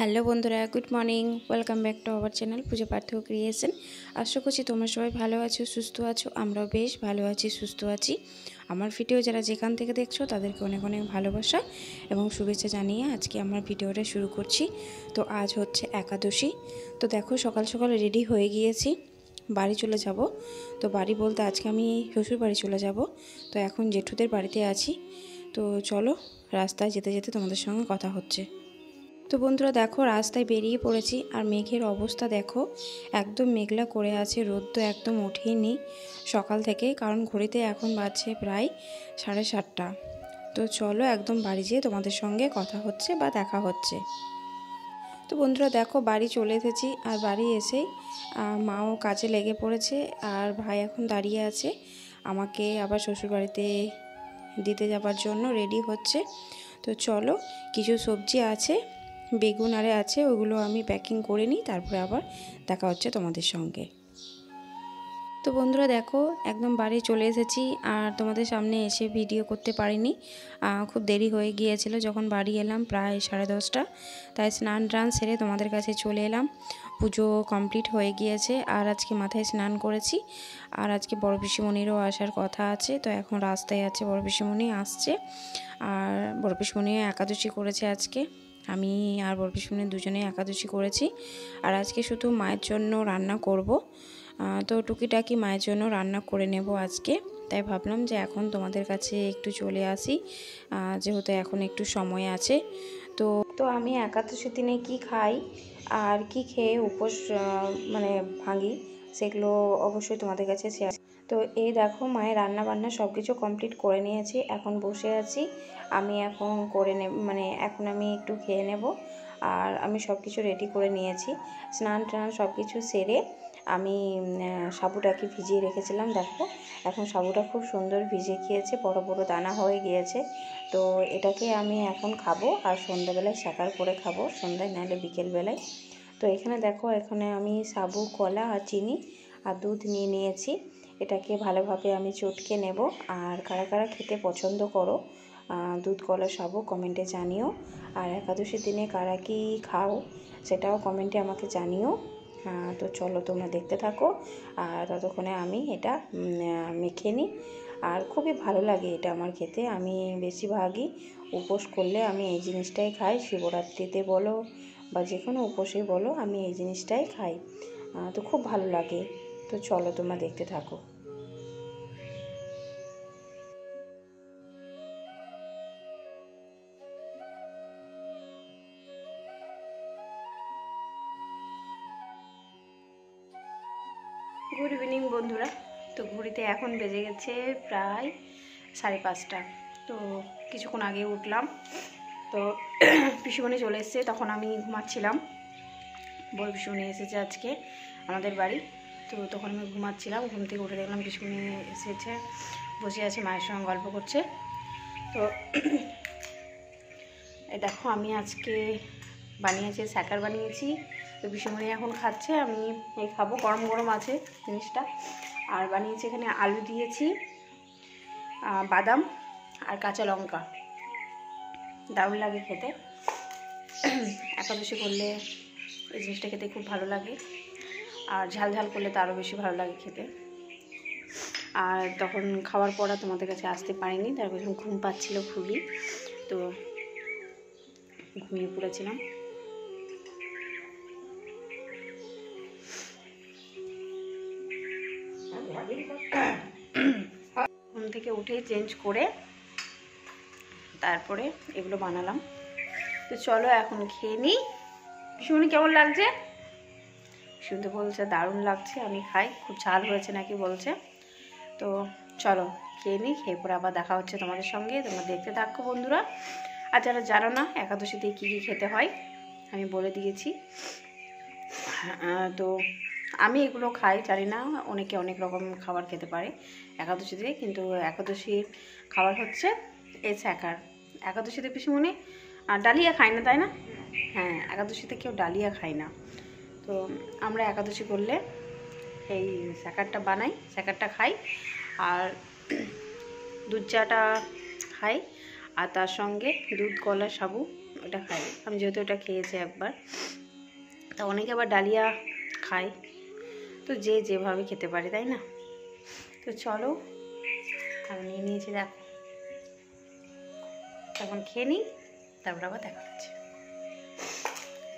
Hello বন্ধুরা, good morning. Welcome back to our channel Puja Parthib creation. আশা করছি তোমরা সবাই ভালো আছো, সুস্থ আছো। আমরাও বেশ ভালো আছি, সুস্থ আছি। আমার ভিডিও যারা যেখান থেকে দেখছো তাদেরকে অনেক অনেক ভালোবাসা এবং শুভেচ্ছা জানিয়ে আজকে আমার ভিডিওটা শুরু করছি। তো আজ হচ্ছে একাদশী। তো দেখো সকাল সকাল রেডি হয়ে গিয়েছি, বাড়ি চলে যাব। তো বাড়ি বলতে আজকে আমি শ্বশুর বাড়ি চলে যাব। তো এখন জেঠুদের বাড়িতে আছি। তো চলো, রাস্তায় যেতে যেতে তোমাদের সঙ্গে কথা হচ্ছে। তো বন্ধুরা দেখো, রাস্তায় বেরিয়ে পড়েছি আর মেঘের অবস্থা দেখো, একদম মেঘলা করে আছে। রোদ তো একদম ওঠেনি সকাল থেকে, কারণ ঘড়িতে এখন বাজছে প্রায় 7:30। তো চলো একদম বাড়ি যেয়ে তোমাদের সঙ্গে কথা হচ্ছে বা দেখা হচ্ছে। তো বন্ধুরা দেখো, বাড়ি চলে এসেছি আর বাড়ি এসেই মাও কাজে লেগে পড়েছে আর ভাই এখন দাঁড়িয়ে আছে আমাকে আবার শ্বশুরবাড়িতে দিতে যাবার জন্য রেডি হচ্ছে। তো চলো, কিছু সবজি আছে, বেগুন আরে আছে, ওগুলো আমি প্যাকিং করে নিই, তারপরে আবার দেখা হচ্ছে তোমাদের সঙ্গে। তো বন্ধুরা দেখো, একদম বাড়ি চলে এসেছি আর তোমাদের সামনে এসে ভিডিও করতে পারিনি, খুব দেরি হয়ে গিয়েছিল যখন বাড়ি এলাম, প্রায় 10:30। তাই স্নান টান সেরে তোমাদের কাছে চলে এলাম। পুজো কমপ্লিট হয়ে গিয়েছে আর আজকে মাথায় স্নান করেছি। আর আজকে বড় পিসিমণিরও আসার কথা আছে, তো এখন রাস্তায় আছে, বড় পিসিমণি আসছে। আর বড় পিসিমণিও একাদশী করেছে আজকে। আমি আর বড় পিসিমণি দুজনেই একাদশী করেছি। আর আজকে শুধু মায়ের জন্য রান্না করব। তো টুকিটাকি মায়ের জন্য রান্না করে নেব আজকে। তাই ভাবলাম যে এখন তোমাদের কাছে একটু চলে আসি, যেহেতু এখন একটু সময় আছে। তো তো আমি একাদশীর দিনে কি খাই আর কি খেয়ে উপোস মানে ভাঙি, সেগুলো অবশ্যই তোমাদের কাছে শেয়ার। তো এই দেখো, মায়ের রান্না বান্না সব কিছু কমপ্লিট করে নিয়েছি, এখন বসে আছি। আমি এখন করে এখন আমি একটু খেয়ে নেব। আর আমি সব কিছু রেডি করে নিয়েছি, স্নান টান সব কিছু সেরে আমি সাবুটাকে ভিজিয়ে রেখেছিলাম। দেখো এখন সাবুটা খুব সুন্দর ভিজে গিয়েছে, বড় বড় দানা হয়ে গিয়েছে। তো এটাকে আমি এখন খাবো আর সন্ধ্যাবেলায় সাকার করে খাবো, সন্ধ্যায় নাহলে বিকেলবেলায়। তো এখানে দেখো, এখানে আমি সাবু, কলা আর চিনি আর দুধ নিয়ে নিয়েছি। এটাকে ভালোভাবে আমি চটকে নেব। আর কারা কারা খেতে পছন্দ করো দুধ, কলা, সাবু, কমেন্টে জানিও। আর একাদশীর দিনে কারা কি খাও সেটাও কমেন্টে আমাকে জানিও। তো চলো তোমরা দেখতে থাকো আর ততক্ষণে আমি এটা মেখে নিই। আর খুবই ভালো লাগে এটা আমার খেতে। আমি বেশিরভাগই উপোস করলে আমি এই জিনিসটাই খাই, শিবরাত্রিতে বলো বা যে কোনো উপোসে বলো, আমি এই জিনিসটাই খাই। তো খুব ভালো লাগে। তো চলো তোমরা দেখতে থাকো। গুড ইভিনিং বন্ধুরা। তো ঘড়িতে এখন বেজে গেছে প্রায় 5:30। তো কিছুক্ষণ আগে উঠলাম। তো পিসিমণি চলে এসেছে, তখন আমি ঘুমাচ্ছিলাম। বড় পিসিমণি এসেছে আজকে আমাদের বাড়ি। তো তখন আমি ঘুমাচ্ছিলাম, ঘুম থেকে উঠে দেখলাম পিসিমণি এসেছে, বসে আছে, মায়ের সঙ্গে গল্প করছে। তো দেখো, আমি আজকে বানিয়েছি, স্যাকার বানিয়েছি। তো পিসিমণি এখন খাচ্ছে, আমি এই খাবো, গরম গরম আছে জিনিসটা। আর বানিয়েছি এখানে আলু দিয়েছি, বাদাম আর কাঁচা লঙ্কা, দারুণ লাগে খেতে। একাদশী করলে এই জিনিসটা খেতে খুব ভালো লাগে, আর ঝাল ঝাল করলে তো আরও বেশি ভালো লাগে খেতে। আর তখন খাওয়ার পর তোমাদের কাছে আসতে পারিনি, তারপর ঘুম পাচ্ছিল খুবই, তো ঘুমিয়ে পড়েছিলাম। ঘুম থেকে উঠে চেঞ্জ করে তারপরে এগুলো বানালাম। তো চলো এখন খেয়ে নিই। শুনি কেমন লাগছে, শুনতে বলছে দারুণ লাগছে, আমি খাই, খুব ঝাল হয়েছে নাকি বলছে। তো চলো খেয়ে নিই, খেয়ে পরে আবার দেখা হচ্ছে তোমাদের সঙ্গে। তোমরা দেখতে থাকো বন্ধুরা। আর যারা জানো না একাদশীতে কী কী খেতে হয় আমি বলে দিয়েছি। তো আমি এগুলো খাই, জানি না অনেকে অনেক রকম খাবার খেতে পারে একাদশীতে, কিন্তু একাদশীর খাবার হচ্ছে এই স্যাকার। একাদশীতে পিসিমণি ডালিয়া খায় না, তাই না? হ্যাঁ, একাদশীতে কেউ ডালিয়া খায় না। তো আমরা একাদশী করলে এই স্যাকারটা বানাই, স্যাকারটা খাই, আর দুধ চাটা খাই, আর তার সঙ্গে দুধ, কলা, সাবু ওটা খাই। আমি যেহেতু ওটা খেয়েছি একবার, তা অনেকে আবার ডালিয়া খায়, তো যে যেভাবে খেতে পারে, তাই না? তো চলো, আমি নিয়ে নিয়েছি, দেখো। তখন খেয়ে নিই, তারপর আবার দেখা হচ্ছে,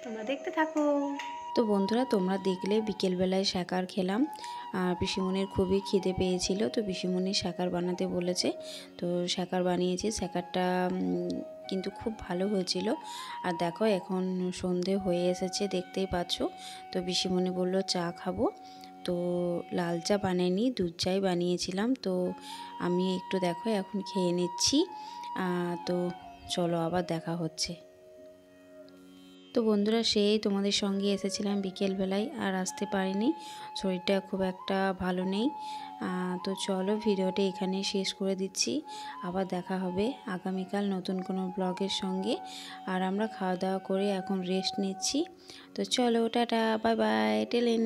তোমরা দেখতে থাকো। তো বন্ধুরা, তোমরা দেখলে বিকেলবেলায় শাকার খেলাম। আর পিসিমণির খুবই খিদে পেয়েছিল, তো পিসিমণি শাকার বানাতে বলেছে, তো শাকার বানিয়েছি। শাকারটা কিন্তু খুব ভালো হয়েছিল। আর দেখো, এখন সন্ধে হয়ে এসেছে, দেখতেই পাচ্ছ। তো পিসিমণি বলল চা খাবো, তো লাল চা বানাইনি, দুধ চাই বানিয়েছিলাম। তো আমি একটু দেখো এখন খেয়ে নিচ্ছি। তো চলো, আবার দেখা হচ্ছে। তো বন্ধুরা, সেই তোমাদের সঙ্গে এসেছিলাম বিকেলবেলায়, আর আসতে পারিনি, শরীরটা খুব একটা ভালো নেই। তো চলো, ভিডিওটা এখানে শেষ করে দিচ্ছি। আবার দেখা হবে আগামীকাল নতুন কোনো ব্লগের সঙ্গে। আর আমরা খাওয়া দাওয়া করে এখন রেস্ট নিচ্ছি। তো চলো, টাটা, বাই বাই, টেলেন।